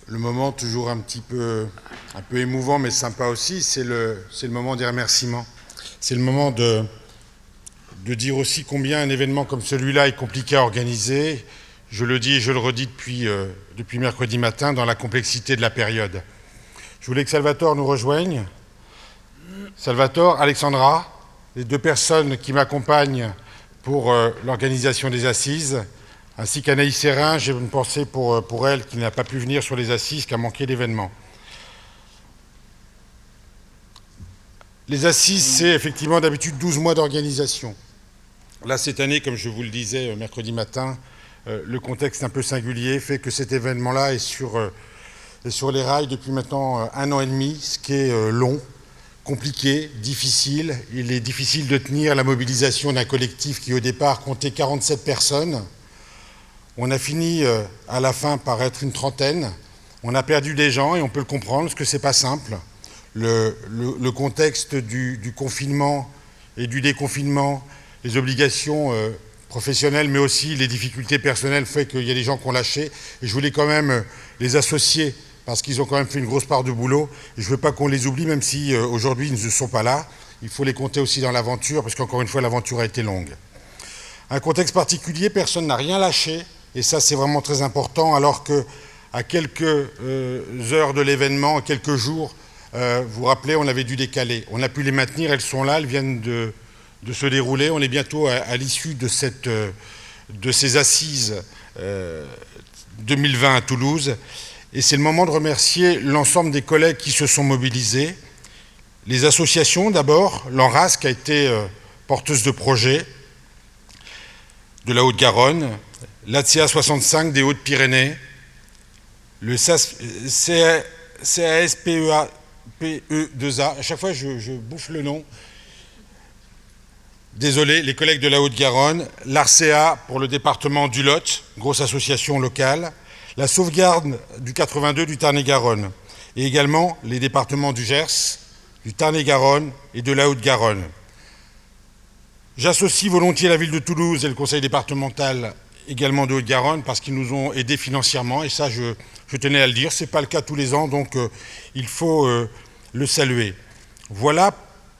le moment toujours un peu émouvant mais sympa aussi, c'est le moment des remerciements. C'est le moment de dire aussi combien un événement comme celui-là est compliqué à organiser. Je le dis et je le redis depuis mercredi matin dans la complexité de la période. Je voulais que Salvatore nous rejoigne. Salvatore, Alexandra, les deux personnes qui m'accompagnent pour l'organisation des assises, ainsi qu'Anaïs Serrin, j'ai une pensée pour elle qui n'a pas pu venir sur les assises, qui a manqué d'événements. Les assises, c'est effectivement d'habitude 12 mois d'organisation. Là, cette année, comme je vous le disais mercredi matin, le contexte un peu singulier fait que cet événement-là est sur les rails depuis maintenant 1 an et demi, ce qui est long, compliqué, difficile. Il est difficile de tenir la mobilisation d'un collectif qui, au départ, comptait 47 personnes. On a fini à la fin par être une trentaine. On a perdu des gens et on peut le comprendre parce que c'est pas simple. Le contexte du confinement et du déconfinement, les obligations professionnelles, mais aussi les difficultés personnelles fait qu'il y a des gens qui ont lâché. Et je voulais quand même les associer parce qu'ils ont quand même fait une grosse part de boulot. Et je ne veux pas qu'on les oublie, même si aujourd'hui ils ne sont pas là. Il faut les compter aussi dans l'aventure, parce qu'encore une fois, l'aventure a été longue. Un contexte particulier, personne n'a rien lâché. Et ça, c'est vraiment très important, alors qu'à quelques heures de l'événement, quelques jours, vous vous rappelez, on avait dû décaler. On a pu les maintenir, elles sont là, elles viennent de se dérouler. On est bientôt à l'issue de ces assises 2020 à Toulouse. Et c'est le moment de remercier l'ensemble des collègues qui se sont mobilisés. Les associations d'abord, l'ANRAS qui a été porteuse de projet de la Haute-Garonne, l'ATSEA 65 des Hautes-Pyrénées, le CASPEA-PE2A, à chaque fois je bouffe le nom, désolé, les collègues de la Haute-Garonne, l'ARCEA pour le département du Lot, grosse association locale, la sauvegarde du 82 du Tarn-et-Garonne, et également les départements du Gers, du Tarn-et-Garonne et de la Haute-Garonne. J'associe volontiers la ville de Toulouse et le conseil départemental également de Haute-Garonne parce qu'ils nous ont aidés financièrement, et ça je tenais à le dire, ce n'est pas le cas tous les ans, donc il faut le saluer. Voilà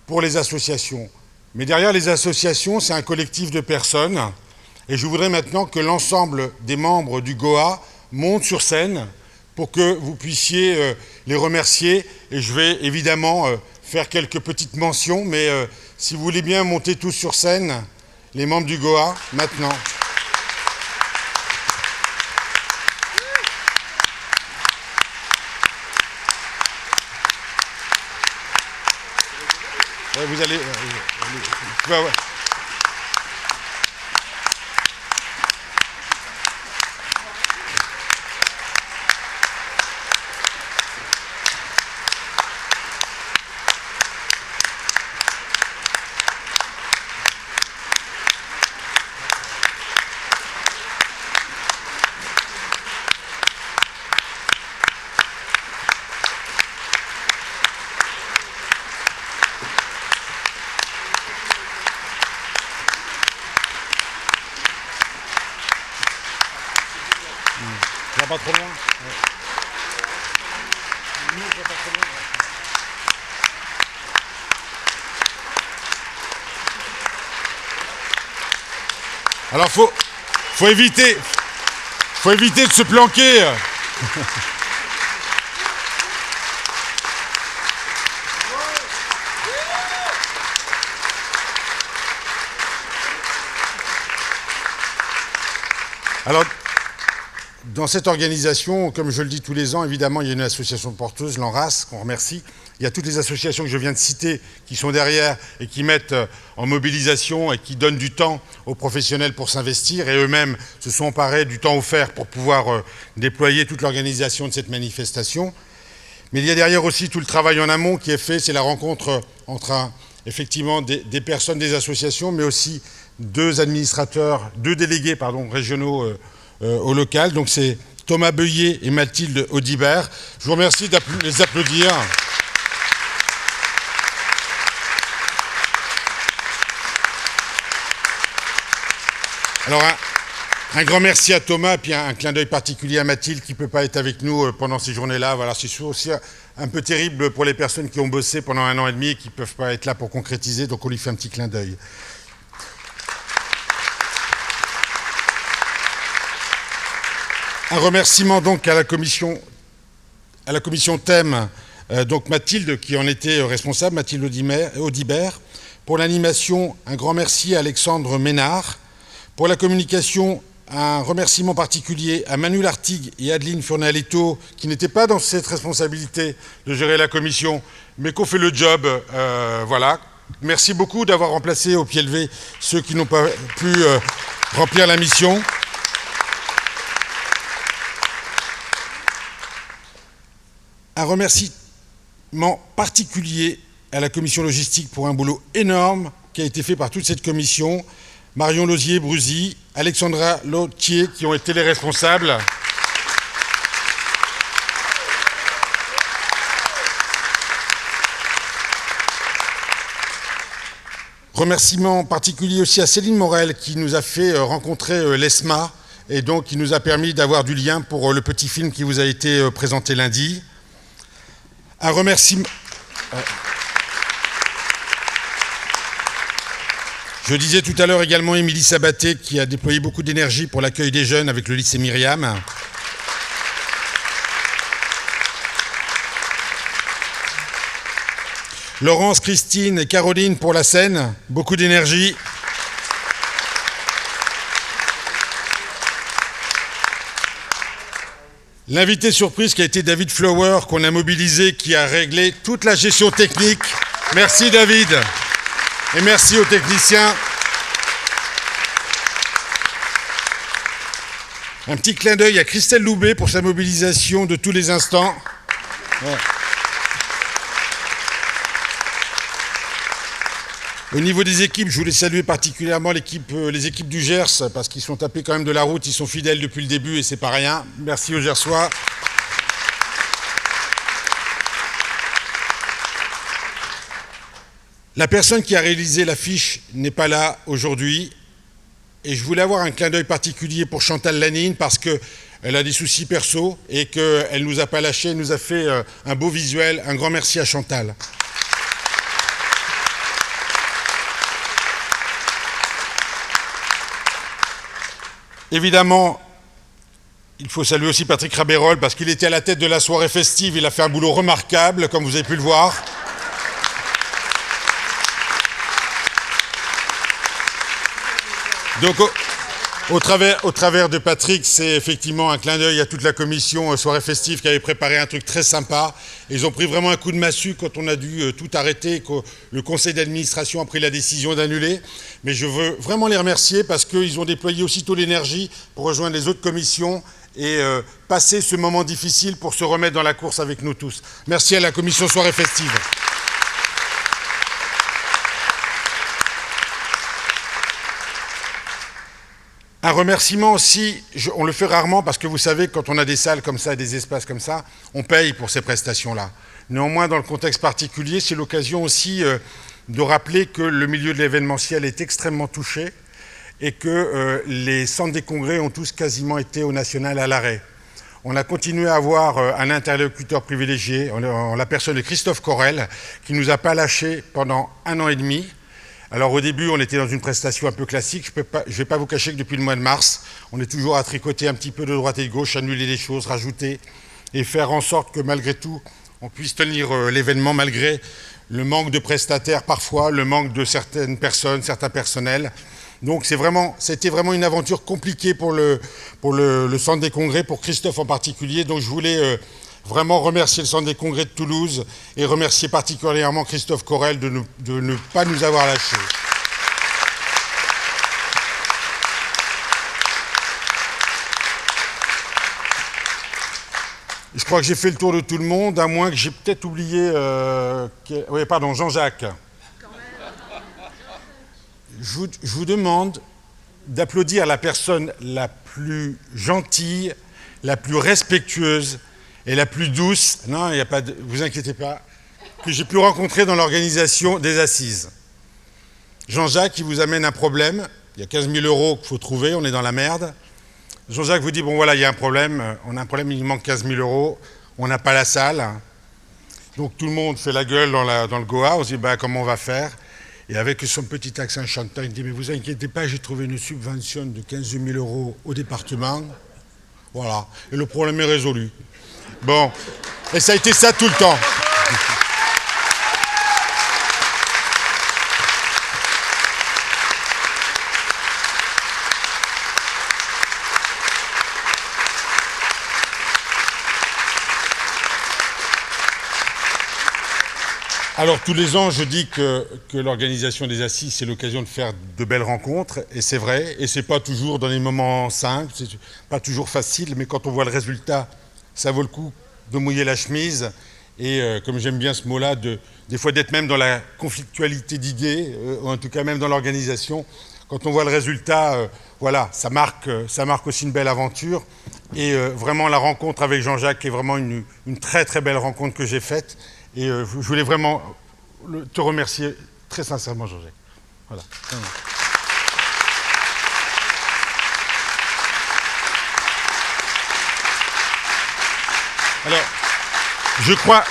pour les associations. Mais derrière les associations, c'est un collectif de personnes, et je voudrais maintenant que l'ensemble des membres du GOA montent sur scène pour que vous puissiez les remercier, et je vais évidemment faire quelques petites mentions, mais si vous voulez bien monter tous sur scène, les membres du GOA, maintenant. Vous allez... Pas trop loin. Pas trop loin. Alors faut éviter de se planquer. Alors, dans cette organisation, comme je le dis tous les ans, évidemment, il y a une association porteuse, l'ANRAS, qu'on remercie. Il y a toutes les associations que je viens de citer qui sont derrière et qui mettent en mobilisation et qui donnent du temps aux professionnels pour s'investir, et eux-mêmes se sont emparés du temps offert pour pouvoir déployer toute l'organisation de cette manifestation. Mais il y a derrière aussi tout le travail en amont qui est fait, c'est la rencontre entre effectivement des personnes, des associations, mais aussi deux délégués régionaux au local. Donc c'est Thomas Beuillet et Mathilde Audibert. Je vous remercie de les applaudir. Alors Un grand merci à Thomas, puis un clin d'œil particulier à Mathilde qui ne peut pas être avec nous pendant ces journées-là. Voilà, c'est aussi un peu terrible pour les personnes qui ont bossé pendant 1 an et demi et qui ne peuvent pas être là pour concrétiser, donc on lui fait un petit clin d'œil. Un remerciement donc à la commission thème, donc Mathilde qui en était responsable, Mathilde Audibert. Pour l'animation, un grand merci à Alexandre Ménard. Pour la communication, un remerciement particulier à Manu Lartigue et Adeline Furnaletto, qui n'étaient pas dans cette responsabilité de gérer la commission, mais qui ont fait le job. Voilà. Merci beaucoup d'avoir remplacé au pied levé ceux qui n'ont pas pu remplir la mission. Un remerciement particulier à la commission logistique pour un boulot énorme qui a été fait par toute cette commission. Marion Lozier-Brusy, Alexandra Lautier, qui ont été les responsables. Remerciement particulier aussi à Céline Morel, qui nous a fait rencontrer l'ESMA, et donc qui nous a permis d'avoir du lien pour le petit film qui vous a été présenté lundi. Un remerciement... Je disais tout à l'heure également Émilie Sabaté qui a déployé beaucoup d'énergie pour l'accueil des jeunes avec le lycée Myriam. Laurence, Christine et Caroline pour la scène, beaucoup d'énergie. L'invité surprise qui a été David Flower, qu'on a mobilisé, qui a réglé toute la gestion technique. Merci David. Et merci aux techniciens. Un petit clin d'œil à Christelle Loubet pour sa mobilisation de tous les instants. Ouais. Au niveau des équipes, je voulais saluer particulièrement les équipes du Gers, parce qu'ils sont tapés quand même de la route, ils sont fidèles depuis le début et c'est pas rien. Merci aux Gersois. La personne qui a réalisé l'affiche n'est pas là aujourd'hui et je voulais avoir un clin d'œil particulier pour Chantal Lanine parce qu'elle a des soucis perso et qu'elle ne nous a pas lâchés, elle nous a fait un beau visuel. Un grand merci à Chantal. Évidemment, il faut saluer aussi Patrick Rabérol parce qu'il était à la tête de la soirée festive, il a fait un boulot remarquable comme vous avez pu le voir. Donc, au travers de Patrick, c'est effectivement un clin d'œil à toute la commission soirée festive qui avait préparé un truc très sympa. Ils ont pris vraiment un coup de massue quand on a dû tout arrêter, que le conseil d'administration a pris la décision d'annuler. Mais je veux vraiment les remercier parce qu'ils ont déployé aussitôt l'énergie pour rejoindre les autres commissions et passer ce moment difficile pour se remettre dans la course avec nous tous. Merci à la commission soirée festive. Un remerciement aussi, on le fait rarement parce que vous savez, quand on a des salles comme ça, des espaces comme ça, on paye pour ces prestations-là. Néanmoins, dans le contexte particulier, c'est l'occasion aussi de rappeler que le milieu de l'événementiel est extrêmement touché et que les centres des congrès ont tous quasiment été au national à l'arrêt. On a continué à avoir un interlocuteur privilégié, en la personne de Christophe Corel, qui ne nous a pas lâchés pendant 1 an et demi. Alors au début, on était dans une prestation un peu classique. Je ne vais pas vous cacher que depuis le mois de mars, on est toujours à tricoter un petit peu de droite et de gauche, annuler les choses, rajouter et faire en sorte que malgré tout, on puisse tenir l'événement malgré le manque de prestataires parfois, le manque de certaines personnes, certains personnels. Donc c'était vraiment une aventure compliquée pour le centre des congrès, pour Christophe en particulier. Donc je voulais vraiment remercier le centre des congrès de Toulouse et remercier particulièrement Christophe Corel de ne pas nous avoir lâchés. Je crois que j'ai fait le tour de tout le monde, à moins que j'ai peut-être oublié... Oui, pardon, Jean-Jacques. Je vous demande d'applaudir la personne la plus gentille, la plus respectueuse et la plus douce, non, il n'y a pas de, vous inquiétez pas, que j'ai pu rencontrer dans l'organisation des assises. Jean-Jacques, il vous amène un problème, il y a 15 000 € qu'il faut trouver, on est dans la merde, Jean-Jacques vous dit, bon voilà, il y a un problème, on a un problème, il manque 15 000 euros, on n'a pas la salle. Donc tout le monde fait la gueule dans le Goa, on se dit, bah, comment on va faire? Et avec son petit accent chantant, il dit, mais vous inquiétez pas, j'ai trouvé une subvention de 15 000 euros au département. Voilà, et le problème est résolu. Bon, et ça a été ça tout le temps. Alors tous les ans, je dis que l'organisation des assises, c'est l'occasion de faire de belles rencontres, et c'est vrai, et c'est pas toujours dans les moments simples, c'est pas toujours facile, mais quand on voit le résultat, ça vaut le coup de mouiller la chemise, et comme j'aime bien ce mot-là, des fois d'être même dans la conflictualité d'idées, ou en tout cas même dans l'organisation, quand on voit le résultat, voilà, ça marque aussi une belle aventure, et vraiment la rencontre avec Jean-Jacques est vraiment une très très belle rencontre que j'ai faite. Et je voulais vraiment te remercier très sincèrement, Jean-Jacques. Voilà. Alors, je crois,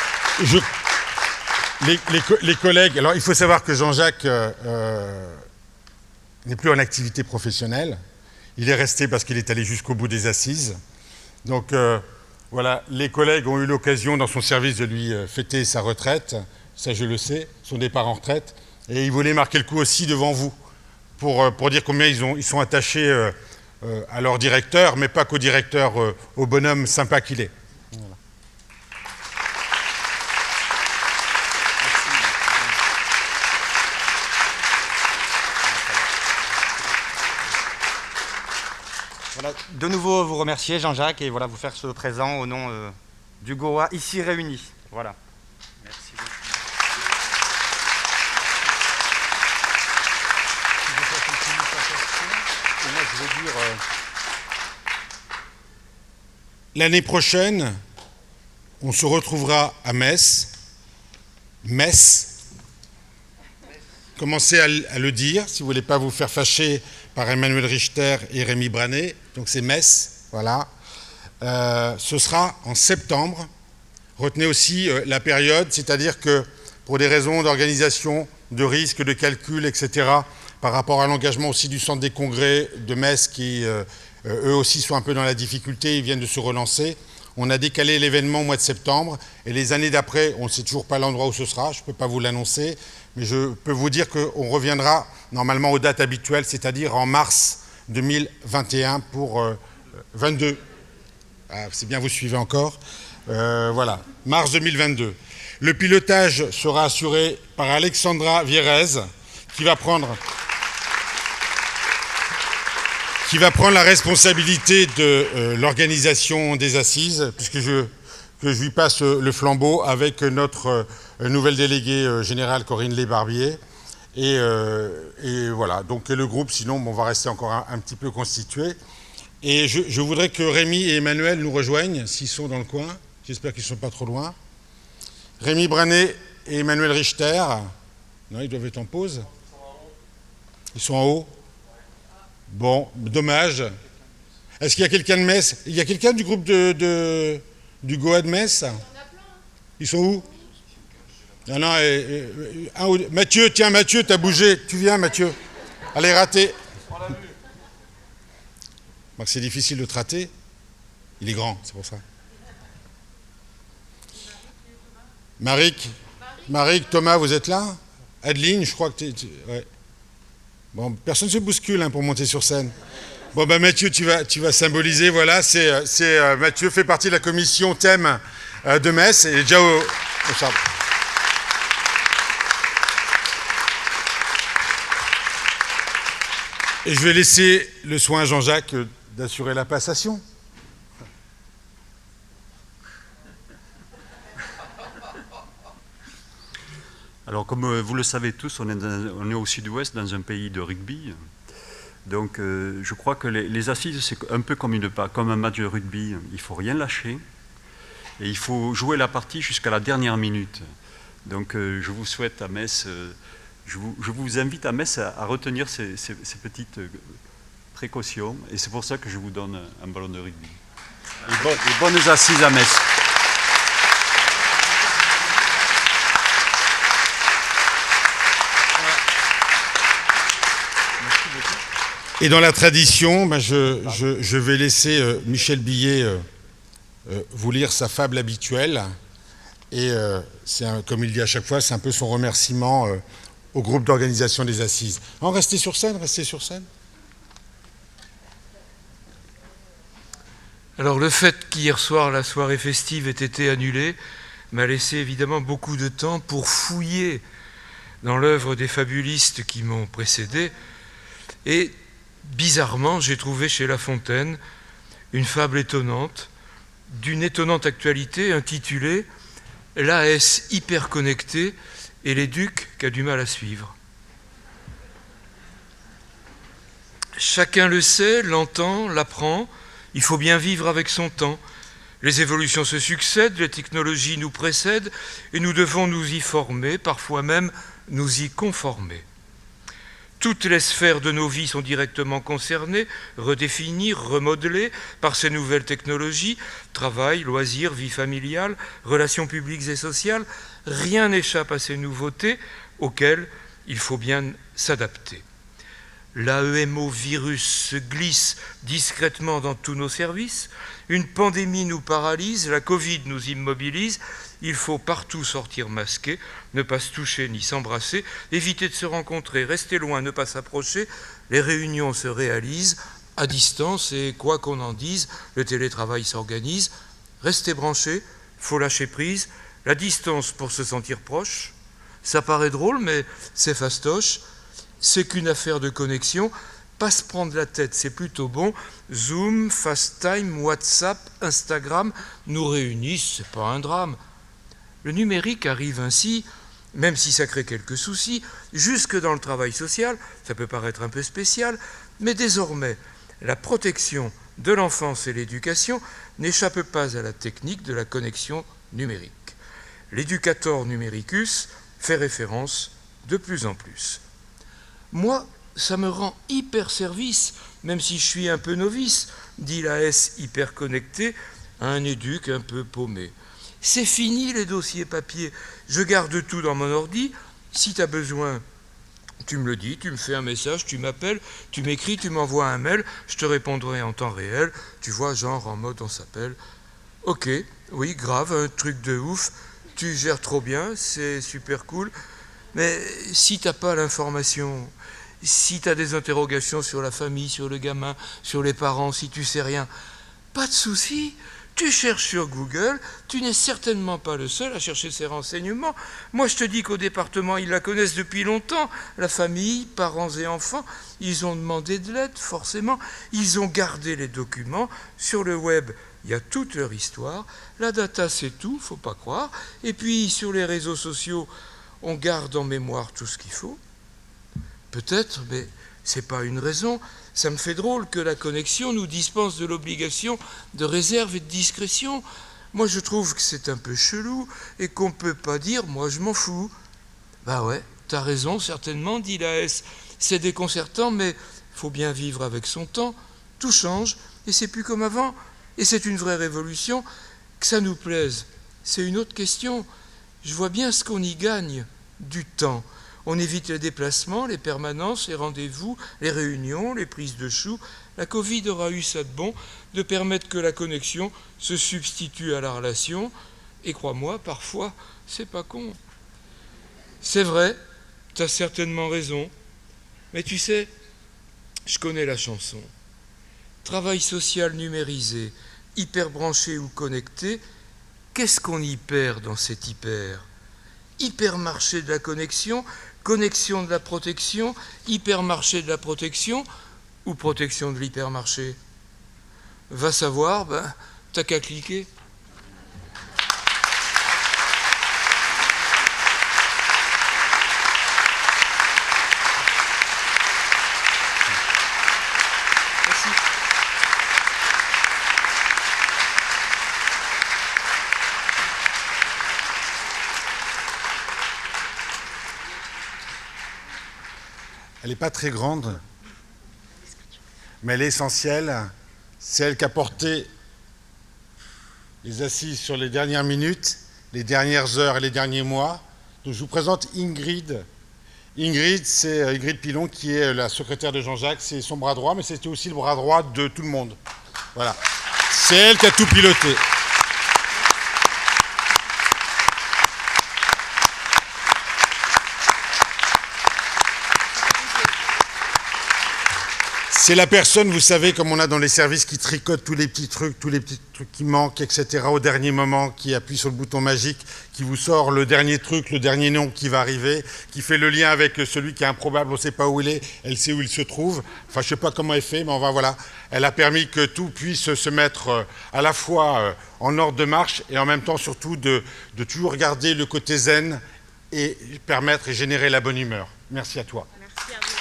les collègues, alors il faut savoir que Jean-Jacques n'est plus en activité professionnelle. Il est resté parce qu'il est allé jusqu'au bout des assises. Donc, voilà, les collègues ont eu l'occasion dans son service de lui fêter sa retraite, ça je le sais, son départ en retraite, et il voulait marquer le coup aussi devant vous, pour dire combien ils sont attachés à leur directeur, mais pas qu'au directeur, au bonhomme sympa qu'il est. Voilà. Voilà, de nouveau vous remercier Jean-Jacques et voilà, vous faire ce présent au nom du Goa ici réuni. Voilà. Merci beaucoup. Et moi, je veux dire, l'année prochaine, on se retrouvera à Metz. Metz. Commencez à le dire, si vous ne voulez pas vous faire fâcher par Emmanuel Richter et Rémi Branet. Donc c'est Metz, voilà. Ce sera en septembre. Retenez aussi la période, c'est-à-dire que pour des raisons d'organisation, de risque, de calcul, etc., par rapport à l'engagement aussi du centre des congrès de Metz, qui eux aussi sont un peu dans la difficulté, ils viennent de se relancer. On a décalé l'événement au mois de septembre, et les années d'après, on ne sait toujours pas l'endroit où ce sera, je ne peux pas vous l'annoncer, mais je peux vous dire qu'on reviendra normalement aux dates habituelles, c'est-à-dire en mars 2021 pour 22. Ah, c'est bien, vous suivez encore. Voilà, mars 2022. Le pilotage sera assuré par Alexandra Vierez, qui va prendre la responsabilité de l'organisation des assises, puisque je lui passe le flambeau avec notre nouvelle déléguée générale Corinne Lesbarbier. Et voilà, donc le groupe, sinon on va rester encore un petit peu constitué. Et je voudrais que Rémi et Emmanuel nous rejoignent, s'ils sont dans le coin. J'espère qu'ils ne sont pas trop loin. Rémi Branet et Emmanuel Richter. Non, ils doivent être en pause. Ils sont en haut. Bon, dommage. Est-ce qu'il y a quelqu'un de Metz? Il y a quelqu'un du groupe du Goa de Metz? Ils sont où? Non, non, Mathieu, tiens, Mathieu, t'as bougé. Tu viens, Mathieu. Allez, raté. C'est difficile de te rater. Il est grand, c'est pour ça. Maric, Thomas, vous êtes là? Adeline, je crois que ouais. Bon, personne ne se bouscule pour monter sur scène. Bon, ben Mathieu, tu vas symboliser, voilà, Mathieu fait partie de la commission thème de Metz, et il est déjà au charbon. Et je vais laisser le soin à Jean-Jacques d'assurer la passation. Alors, comme vous le savez tous, on est au sud-ouest, dans un pays de rugby. Donc, je crois que les assises, c'est un peu comme un match de rugby. Il ne faut rien lâcher. Et il faut jouer la partie jusqu'à la dernière minute. Donc, je vous souhaite à Metz, je vous invite à Metz à retenir ces petites précaution, et c'est pour ça que je vous donne un ballon de rugby. Et bonnes assises à Metz. Et dans la tradition, je vais laisser Michel Billet vous lire sa fable habituelle. Et comme il dit à chaque fois, c'est un peu son remerciement au groupe d'organisation des assises. Non, restez sur scène, restez sur scène. Alors le fait qu'hier soir la soirée festive ait été annulée m'a laissé évidemment beaucoup de temps pour fouiller dans l'œuvre des fabulistes qui m'ont précédé, et bizarrement j'ai trouvé chez La Fontaine une fable étonnante, d'une étonnante actualité, intitulée « L'AS hyper connecté et l'éduc qui a du mal à suivre ». Chacun le sait, l'entend, l'apprend, il faut bien vivre avec son temps. Les évolutions se succèdent, les technologies nous précèdent et nous devons nous y former, parfois même nous y conformer. Toutes les sphères de nos vies sont directement concernées, redéfinies, remodelées par ces nouvelles technologies, travail, loisirs, vie familiale, relations publiques et sociales. Rien n'échappe à ces nouveautés auxquelles il faut bien s'adapter. L'AEMO-virus se glisse discrètement dans tous nos services, une pandémie nous paralyse, la Covid nous immobilise, il faut partout sortir masqué, ne pas se toucher ni s'embrasser, éviter de se rencontrer, rester loin, ne pas s'approcher. Les réunions se réalisent à distance et quoi qu'on en dise, le télétravail s'organise. Restez branchés, faut lâcher prise, la distance pour se sentir proche. Ça paraît drôle, mais c'est fastoche. C'est qu'une affaire de connexion. Pas se prendre la tête, c'est plutôt bon. Zoom, FaceTime, WhatsApp, Instagram nous réunissent, c'est pas un drame. Le numérique arrive ainsi, même si ça crée quelques soucis, jusque dans le travail social, ça peut paraître un peu spécial, mais désormais, la protection de l'enfance et l'éducation n'échappe pas à la technique de la connexion numérique. L'éducator numericus fait référence de plus en plus. Moi, ça me rend hyper service, même si je suis un peu novice, dit l'AS hyper connecté à un éduc un peu paumé. C'est fini les dossiers papier, je garde tout dans mon ordi, si tu as besoin, tu me le dis, tu me fais un message, tu m'appelles, tu m'écris, tu m'envoies un mail, je te répondrai en temps réel, tu vois, genre en mode on s'appelle. Ok, oui, grave, un truc de ouf, tu gères trop bien, c'est super cool, mais si t'as pas l'information, si tu as des interrogations sur la famille, sur le gamin, sur les parents, si tu sais rien, pas de souci. Tu cherches sur Google, tu n'es certainement pas le seul à chercher ces renseignements. Moi, je te dis qu'au département, ils la connaissent depuis longtemps. La famille, parents et enfants, ils ont demandé de l'aide, forcément. Ils ont gardé les documents. Sur le web, il y a toute leur histoire. La data, c'est tout, faut pas croire. Et puis, sur les réseaux sociaux, on garde en mémoire tout ce qu'il faut. Peut-être, mais c'est pas une raison. Ça me fait drôle que la connexion nous dispense de l'obligation de réserve et de discrétion. Moi, je trouve que c'est un peu chelou et qu'on ne peut pas dire « moi, je m'en fous ». Bah ouais, t'as raison, certainement, dit l'AS. C'est déconcertant, mais il faut bien vivre avec son temps. Tout change et c'est plus comme avant. Et c'est une vraie révolution. Que ça nous plaise, c'est une autre question. Je vois bien ce qu'on y gagne, du temps. On évite les déplacements, les permanences, les rendez-vous, les réunions, les prises de choux. La Covid aura eu ça de bon, de permettre que la connexion se substitue à la relation. Et crois-moi, parfois, c'est pas con. C'est vrai, t'as certainement raison. Mais tu sais, je connais la chanson. Travail social numérisé, hyper branché ou connecté, qu'est-ce qu'on y perd dans cet hyper ? Hypermarché de la connexion, connexion de la protection, hypermarché de la protection ou protection de l'hypermarché ? Va savoir, ben, t'as qu'à cliquer. Merci. Elle n'est pas très grande. mais l'essentiel, c'est elle qui a porté les assises sur les dernières minutes, les dernières heures et les derniers mois. Donc je vous présente Ingrid. Ingrid, c'est Ingrid Pilon qui est la secrétaire de Jean-Jacques, c'est son bras droit, mais c'était aussi le bras droit de tout le monde. Voilà. C'est elle qui a tout piloté. C'est la personne, vous savez, comme on a dans les services, qui tricote tous les petits trucs qui manquent, etc., au dernier moment, qui appuie sur le bouton magique, qui vous sort le dernier truc, le dernier nom qui va arriver, qui fait le lien avec celui qui est improbable, on ne sait pas où il est, elle sait où il se trouve. Enfin, je ne sais pas comment elle fait, mais enfin, voilà. Elle a permis que tout puisse se mettre à la fois en ordre de marche et en même temps, surtout, de toujours garder le côté zen et permettre et générer la bonne humeur. Merci à toi. Merci à vous.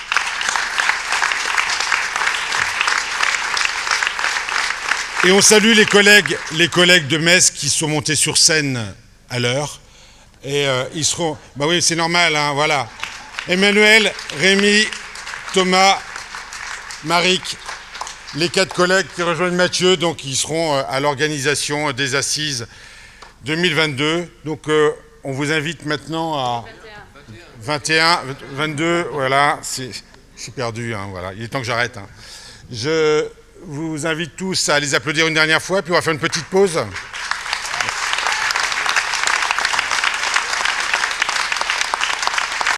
Et on salue les collègues de Metz qui sont montés sur scène à l'heure. Et ils seront... Bah oui, c'est normal, hein, voilà. Emmanuel, Rémi, Thomas, Maric, les 4 collègues qui rejoignent Mathieu, donc ils seront à l'organisation des Assises 2022. Donc on vous invite maintenant à 21, 22, voilà. Je suis perdu, hein, voilà. Il est temps que j'arrête. Hein. Je vous invite tous à les applaudir une dernière fois, puis on va faire une petite pause.